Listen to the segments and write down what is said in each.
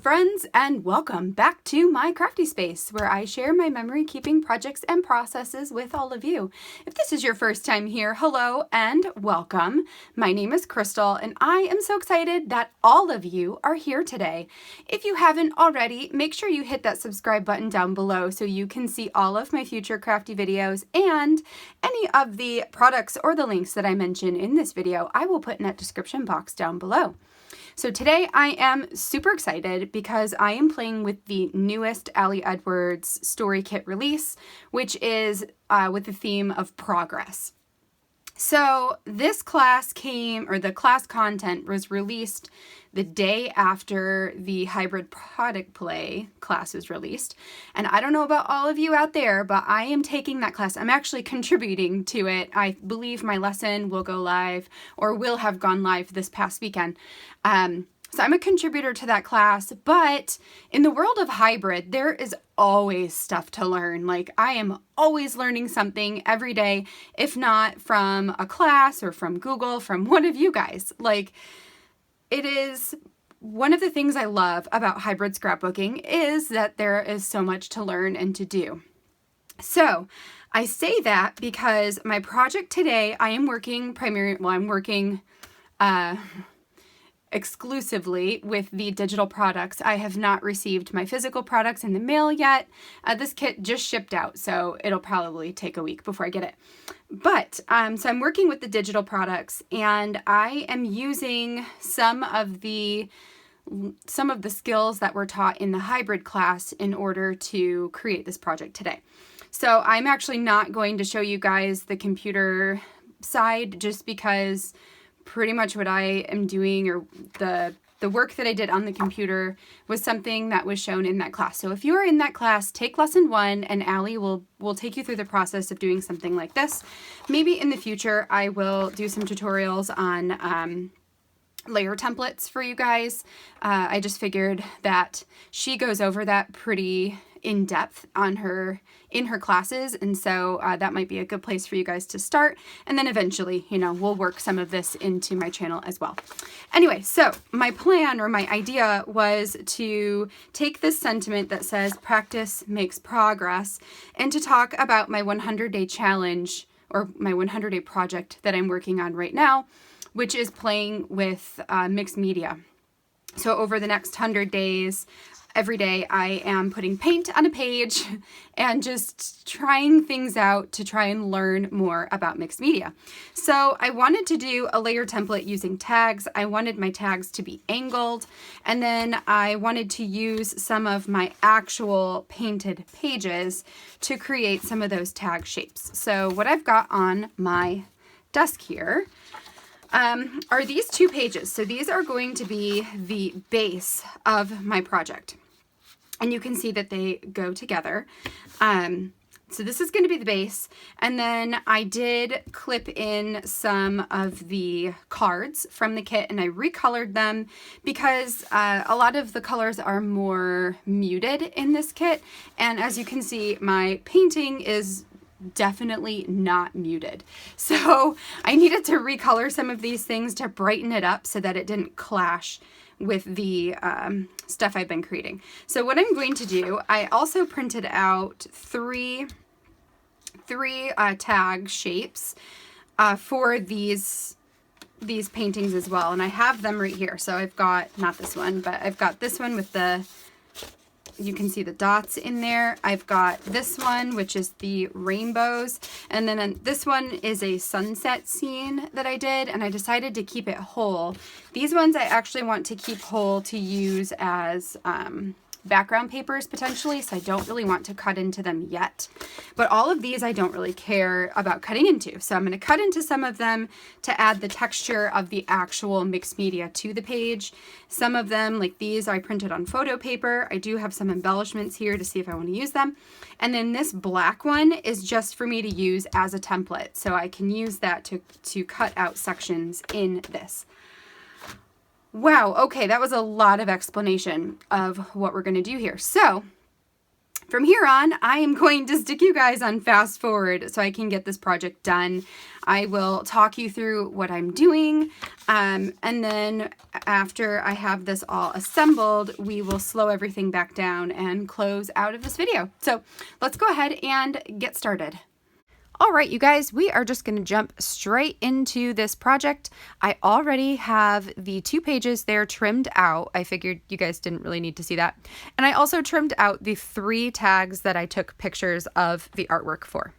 friends, and welcome back to my crafty space where I share my memory keeping projects and processes with all of you. If this is your first time here, hello and welcome. My name is Crystal and I am so excited that all of you are here today. If you haven't already, make sure you hit that subscribe button down below so you can see all of my future crafty videos, and any of the products or the links that I mention in this video I will put in that description box down below. So today I am super excited because I am playing with the newest Ali Edwards story kit release, which is with the theme of progress. So this class the class content was released the day after the hybrid product play class was released. And I don't know about all of you out there, but I am taking that class. I'm actually contributing to it. I believe my lesson will go live or will have gone live this past weekend. So I'm a contributor to that class, but in the world of hybrid, there is always stuff to learn. Like, I am always learning something every day, if not from a class or from Google, from one of you guys. Like, it is one of the things I love about hybrid scrapbooking is that there is so much to learn and to do. So I say that because my project today, I'm working exclusively with the digital products. I have not received my physical products in the mail yet. This kit just shipped out, so it'll probably take a week before I get it. But, so I'm working with the digital products, and I am using some of the skills that were taught in the hybrid class in order to create this project today. So I'm actually not going to show you guys the computer side just because pretty much what I am doing, or the work that I did on the computer, was something that was shown in that class. So if you are in that class, take lesson 1 and Ali will take you through the process of doing something like this. Maybe in the future I will do some tutorials on layer templates for you guys. I just figured that she goes over that pretty in depth in her classes, and so that might be a good place for you guys to start, and then eventually, we'll work some of this into my channel as well. Anyway, so my plan or my idea was to take this sentiment that says practice makes progress and to talk about my 100-day challenge or my 100-day project that I'm working on right now, which is playing with mixed media. So over the next 100 days, every day I am putting paint on a page and just trying things out to try and learn more about mixed media. So I wanted to do a layer template using tags. I wanted my tags to be angled, and then I wanted to use some of my actual painted pages to create some of those tag shapes. So what I've got on my desk here are these 2 pages. So these are going to be the base of my project. And you can see that they go together. So this is going to be the base. And then I did clip in some of the cards from the kit, and I recolored them because a lot of the colors are more muted in this kit. And as you can see, my painting is definitely not muted. So I needed to recolor some of these things to brighten it up so that it didn't clash with the stuff I've been creating. So what I'm going to do, I also printed out three tag shapes for these paintings as well, and I have them right here. So I've got, not this one, but I've got this one with you can see the dots in there. I've got this one, which is the rainbows. And then this one is a sunset scene that I did, and I decided to keep it whole. These ones I actually want to keep whole to use as background papers potentially, so I don't really want to cut into them yet. But all of these I don't really care about cutting into. So I'm going to cut into some of them to add the texture of the actual mixed media to the page. Some of them, like these, I printed on photo paper. I do have some embellishments here to see if I want to use them. And then this black one is just for me to use as a template. So I can use that to cut out sections in this. Wow, okay, that was a lot of explanation of what we're going to do here. So from here on, I am going to stick you guys on fast forward so I can get this project done. I will talk you through what I'm doing, and then after I have this all assembled, we will slow everything back down and close out of this video. So let's go ahead and get started. All right, you guys, we are just going to jump straight into this project. I already have the 2 pages there trimmed out. I figured you guys didn't really need to see that. And I also trimmed out the 3 tags that I took pictures of the artwork for,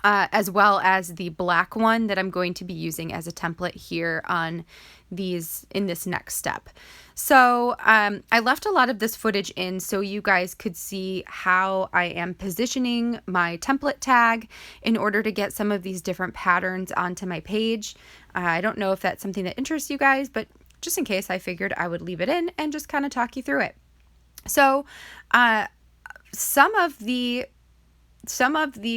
as well as the black one that I'm going to be using as a template here on these in this next step. So I left a lot of this footage in so you guys could see how I am positioning my template tag in order to get some of these different patterns onto my page. I don't know if that's something that interests you guys, but just in case, I figured I would leave it in and just kind of talk you through it. So some of the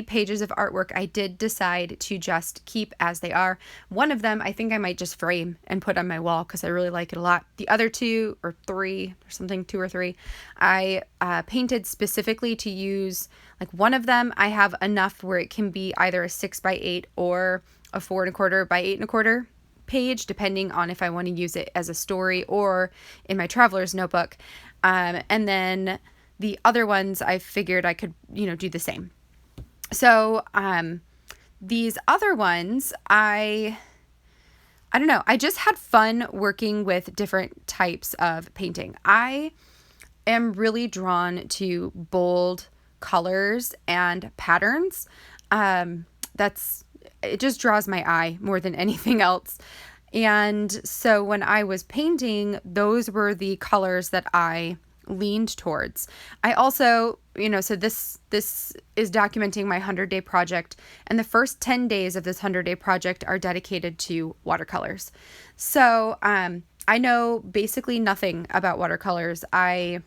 pages of artwork I did decide to just keep as they are. One of them I think I might just frame and put on my wall because I really like it a lot. The other 2 or 3 or something, 2 or 3, I painted specifically to use. Like one of them I have enough where it can be either a 6x8 or a 4 1/4 by 8 1/4 page, depending on if I want to use it as a story or in my traveler's notebook. And then the other ones I figured I could, do the same. So, these other ones, I don't know. I just had fun working with different types of painting. I am really drawn to bold colors and patterns. It just draws my eye more than anything else. And so when I was painting, those were the colors that I leaned towards. I also, so this is documenting my 100-day project, and the first 10 days of this 100-day project are dedicated to watercolors. So I know basically nothing about watercolors. I'm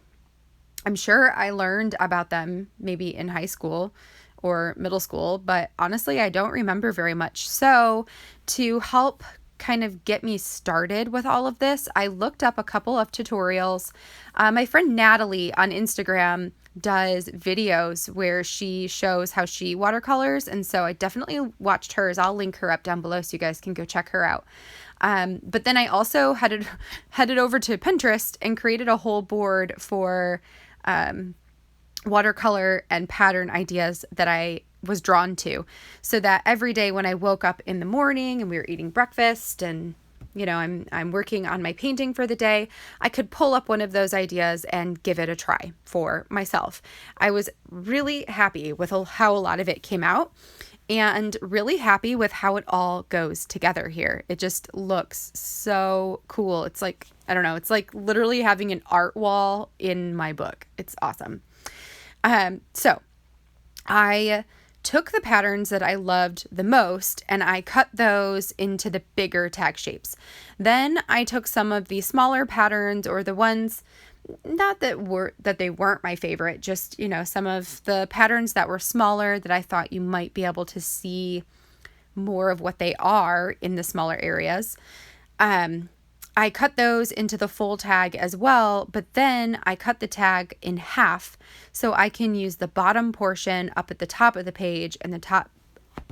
sure I learned about them maybe in high school or middle school, but honestly, I don't remember very much. So to help kind of get me started with all of this, I looked up a couple of tutorials. My friend Natalie on Instagram does videos where she shows how she watercolors, and so I definitely watched hers. I'll link her up down below so you guys can go check her out. But then I also headed over to Pinterest and created a whole board for watercolor and pattern ideas that I was drawn to, so that every day when I woke up in the morning and we were eating breakfast and I'm working on my painting for the day, I could pull up one of those ideas and give it a try for myself. I was really happy with how a lot of it came out and really happy with how it all goes together here. It just looks so cool. It's like, I don't know, it's like literally having an art wall in my book. It's awesome. So I took the patterns that I loved the most and I cut those into the bigger tag shapes. Then I took some of the smaller patterns, or the ones, not that they weren't my favorite, just, some of the patterns that were smaller that I thought you might be able to see more of what they are in the smaller areas. I cut those into the full tag as well, but then I cut the tag in half so I can use the bottom portion up at the top of the page and the top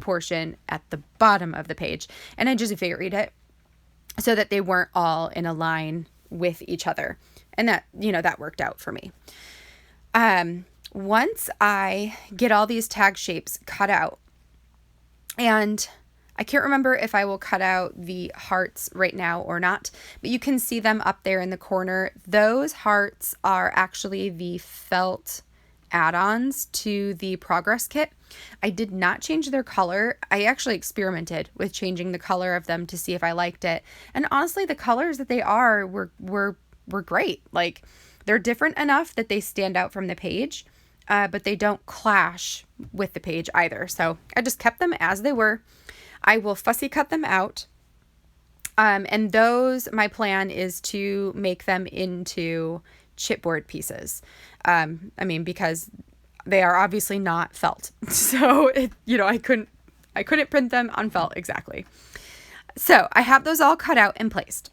portion at the bottom of the page. And I just varied it so that they weren't all in a line with each other. And that, that worked out for me. Once I get all these tag shapes cut out, and I can't remember if I will cut out the hearts right now or not, but you can see them up there in the corner. Those hearts are actually the felt add-ons to the progress kit. I did not change their color. I actually experimented with changing the color of them to see if I liked it. And honestly, the colors that they are were great. Like, they're different enough that they stand out from the page, but they don't clash with the page either. So I just kept them as they were. I will fussy cut them out. And those, my plan is to make them into chipboard pieces. Because they are obviously not felt. So, I couldn't print them on felt exactly. So I have those all cut out and placed.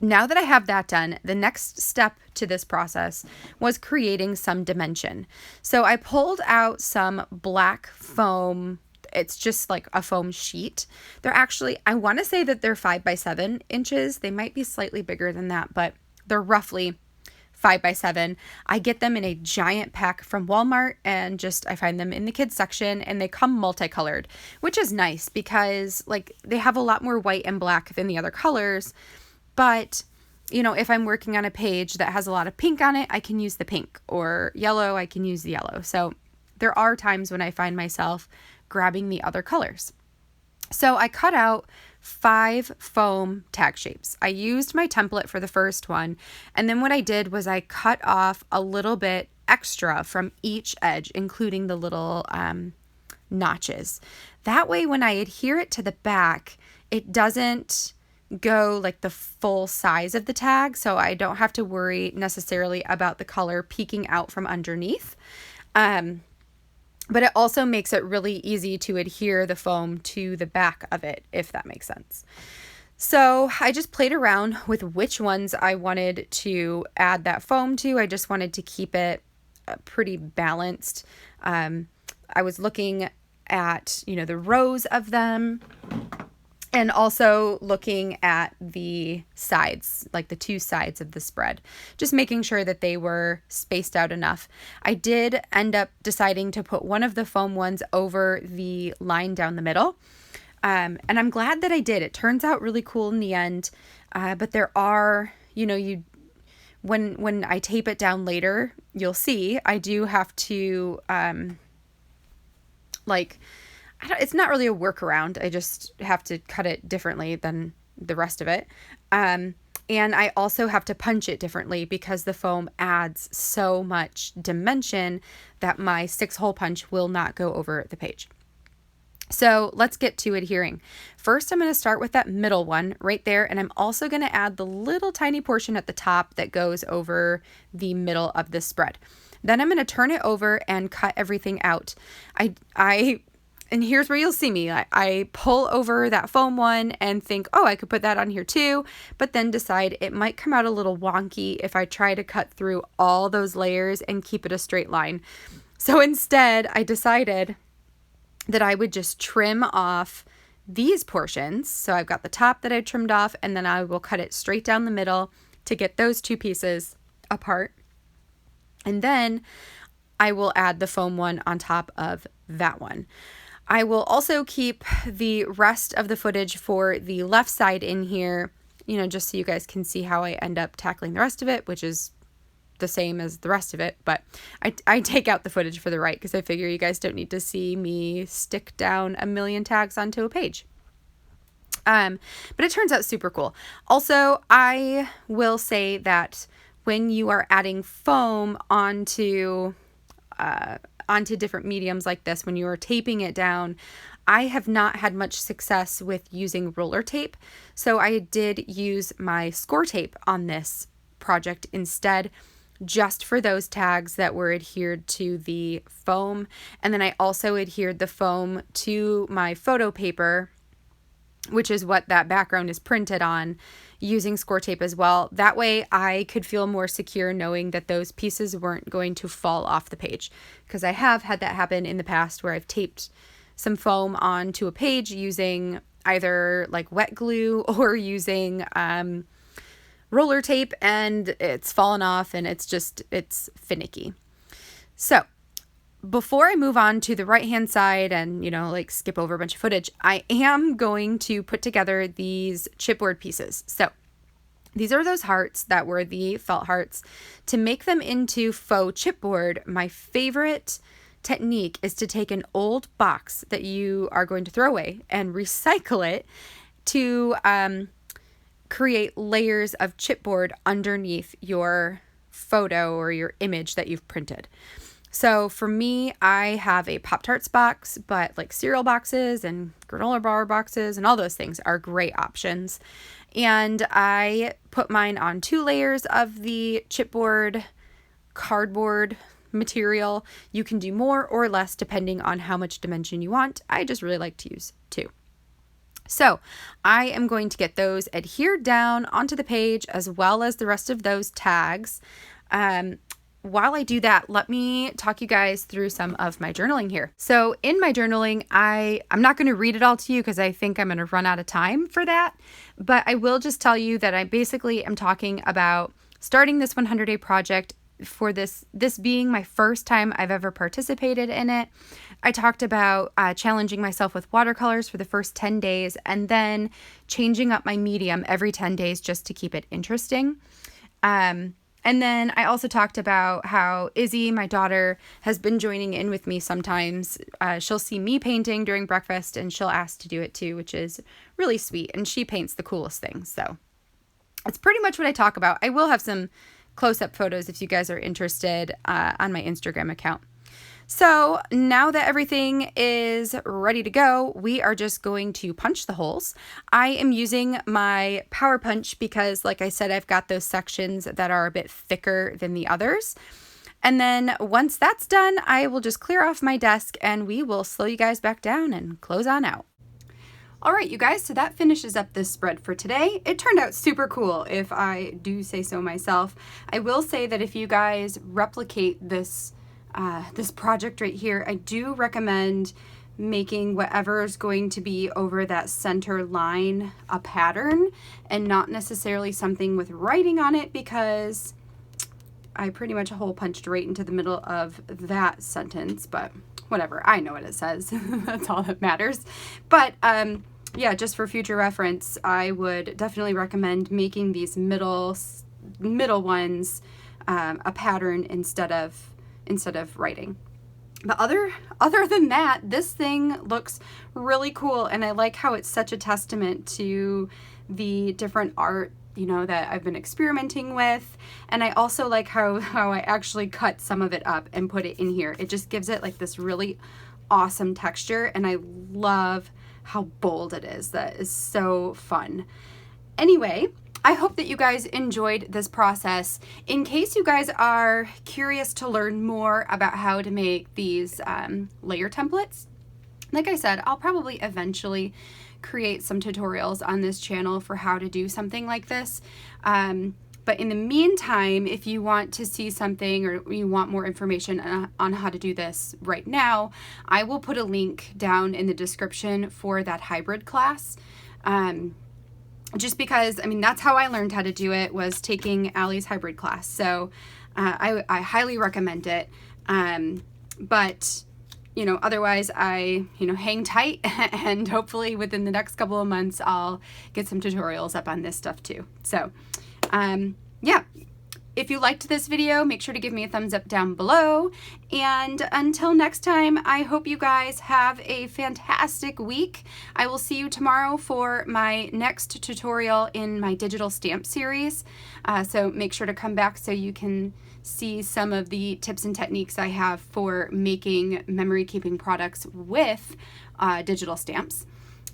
Now that I have that done, the next step to this process was creating some dimension. So I pulled out some black foam. It's just like a foam sheet. They're actually, I want to say that they're 5 by 7 inches. They might be slightly bigger than that, but they're roughly 5 by 7. I get them in a giant pack from Walmart, and just I find them in the kids section, and they come multicolored, which is nice because like they have a lot more white and black than the other colors. But, you know, if I'm working on a page that has a lot of pink on it, I can use the pink, or yellow, I can use the yellow. So there are times when I find myself grabbing the other colors. So I cut out 5 foam tag shapes. I used my template for the first one, and then what I did was I cut off a little bit extra from each edge, including the little notches. That way, when I adhere it to the back, it doesn't go like the full size of the tag, so I don't have to worry necessarily about the color peeking out from underneath. But it also makes it really easy to adhere the foam to the back of it, if that makes sense. So I just played around with which ones I wanted to add that foam to. I just wanted to keep it pretty balanced. I was looking at, you know, the rows of them, and also looking at the sides, like the 2 sides of the spread, just making sure that they were spaced out enough. I did end up deciding to put one of the foam ones over the line down the middle. And I'm glad that I did. It turns out really cool in the end. But there are, you know, when I tape it down later, you'll see I do have to, it's not really a workaround. I just have to cut it differently than the rest of it. And I also have to punch it differently because the foam adds so much dimension that my 6-hole punch will not go over the page. So let's get to adhering. First, I'm going to start with that middle one right there. And I'm also going to add the little tiny portion at the top that goes over the middle of the spread. Then I'm going to turn it over and cut everything out. And here's where you'll see me. I pull over that foam one and think, oh, I could put that on here too, but then decide it might come out a little wonky if I try to cut through all those layers and keep it a straight line. So instead, I decided that I would just trim off these portions. So I've got the top that I trimmed off, and then I will cut it straight down the middle to get those 2 pieces apart. And then I will add the foam one on top of that one. I will also keep the rest of the footage for the left side in here, you know, just so you guys can see how I end up tackling the rest of it, which is the same as the rest of it. But I take out the footage for the right because I figure you guys don't need to see me stick down a million tags onto a page. But it turns out super cool. Also, I will say that when you are adding foam onto different mediums like this, when you are taping it down, I have not had much success with using roller tape. So I did use my score tape on this project instead, just for those tags that were adhered to the foam. And then I also adhered the foam to my photo paper, which is what that background is printed on, using score tape as well. That way I could feel more secure knowing that those pieces weren't going to fall off the page, because I have had that happen in the past where I've taped some foam onto a page using either like wet glue or using roller tape, and it's fallen off and it's finicky. So before I move on to the right-hand side and, you know, like skip over a bunch of footage, I am going to put together these chipboard pieces. So these are those hearts that were the felt hearts. To make them into faux chipboard, my favorite technique is to take an old box that you are going to throw away and recycle it to create layers of chipboard underneath your photo or your image that you've printed. So for me, I have a Pop-Tarts box, but like cereal boxes and granola bar boxes and all those things are great options. And I put mine on 2 layers of the chipboard cardboard material. You can do more or less depending on how much dimension you want. I just really like to use 2. So I am going to get those adhered down onto the page as well as the rest of those tags. While I do that, let me talk you guys through some of my journaling here. So in my journaling, I'm not going to read it all to you because I think I'm going to run out of time for that. But I will just tell you that I basically am talking about starting this 100-day project for this being my first time I've ever participated in it. I talked about challenging myself with watercolors for the first 10 days and then changing up my medium every 10 days just to keep it interesting. And then I also talked about how Izzy, my daughter, has been joining in with me sometimes. She'll see me painting during breakfast and she'll ask to do it too, which is really sweet. And she paints the coolest things. So that's pretty much what I talk about. I will have some close-up photos if you guys are interested on my Instagram account. So now that everything is ready to go, we are just going to punch the holes. I am using my Power Punch because, like I said, I've got those sections that are a bit thicker than the others. And then once that's done, I will just clear off my desk and we will slow you guys back down and close on out. All right, you guys, so that finishes up this spread for today. It turned out super cool, if I do say so myself. I will say that if you guys replicate this project right here, I do recommend making whatever is going to be over that center line a pattern and not necessarily something with writing on it, because I pretty much hole punched right into the middle of that sentence, but whatever, I know what it says. That's all that matters. But yeah, just for future reference, I would definitely recommend making these middle ones a pattern instead of writing. But other than that, this thing looks really cool, and I like how it's such a testament to the different art, you know, that I've been experimenting with. And I also like how I actually cut some of it up and put it in here. It just gives it like this really awesome texture, and I love how bold it is. That is so fun. Anyway, I hope that you guys enjoyed this process. In case you guys are curious to learn more about how to make these layer templates, like I said, I'll probably eventually create some tutorials on this channel for how to do something like this. But in the meantime, if you want to see something or you want more information on how to do this right now, I will put a link down in the description for that hybrid class. Just because, I mean, that's how I learned how to do it, was taking Allie's hybrid class. So I highly recommend it. But, you know, otherwise hang tight and hopefully within the next couple of months, I'll get some tutorials up on this stuff too. So, yeah. If you liked this video, make sure to give me a thumbs up down below. And until next time, I hope you guys have a fantastic week. I will see you tomorrow for my next tutorial in my digital stamp series. So make sure to come back so you can see some of the tips and techniques I have for making memory keeping products with digital stamps.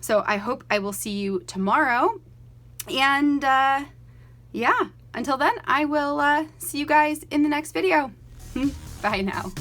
So I hope I will see you tomorrow. And yeah. Until then, I will see you guys in the next video. Bye now.